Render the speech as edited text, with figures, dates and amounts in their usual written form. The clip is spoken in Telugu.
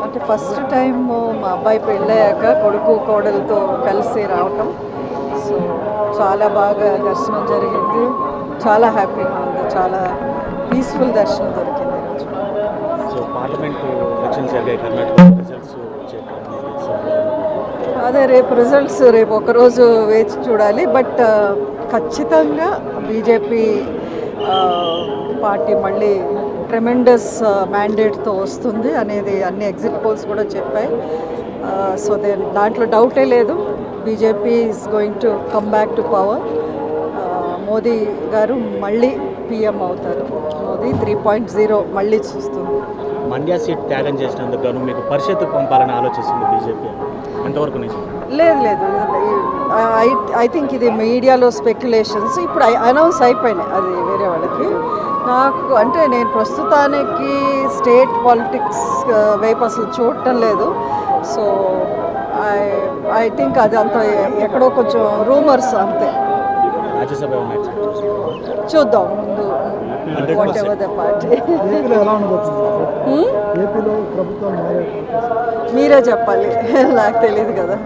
అంటే ఫస్ట్ టైం మా అబ్బాయి పెళ్ళయ్యాక కొడుకు కోడలతో కలిసి రావటం. సో చాలా బాగా దర్శనం జరిగింది, చాలా హ్యాపీగా ఉంది, చాలా పీస్ఫుల్ దర్శనం దొరికింది ఈరోజు. సో పార్లమెంట్ ఎలక్షన్స్ అదే రేపు రిజల్ట్స్ రేపు ఒకరోజు వేచి చూడాలి. బట్ ఖచ్చితంగా బీజేపీ పార్టీ మళ్ళీ ట్రెమెండస్ మ్యాండేట్తో వస్తుంది అనేది అన్ని ఎగ్జిట్ పోల్స్ కూడా చెప్పాయి. సో దాంట్లో డౌటే లేదు, BJP is going to come back to power. Modi గారు మళ్ళీ పిఎం అవుతారు. మోదీ 3.0 మళ్ళీ చూస్తుంది. మండ్యా సీట్ త్యాగం చేసినందుకు గాను మీకు పరిషత్తుకు పంపాలని ఆలోచిస్తుంది బీజేపీ, ఎంతవరకు లేదు లేదు ఐ థింక్ ఇది మీడియాలో స్పెక్యులేషన్స్ ఇప్పుడు అనౌన్స్ అయిపోయినాయి, అది వేరే వాళ్ళకి. నాకు అంటే నేను ప్రస్తుతానికి స్టేట్ పాలిటిక్స్ వైపు అసలు చూడటం లేదు. సో ఐ థింక్ అది అంత ఎక్కడో కొంచెం రూమర్స్ అంతే. రాజ్యసభ చూద్దాం ముందు వాట్ ఎవర్ ద పార్టీ. మీరే చెప్పాలి, నాకు తెలియదు కదా.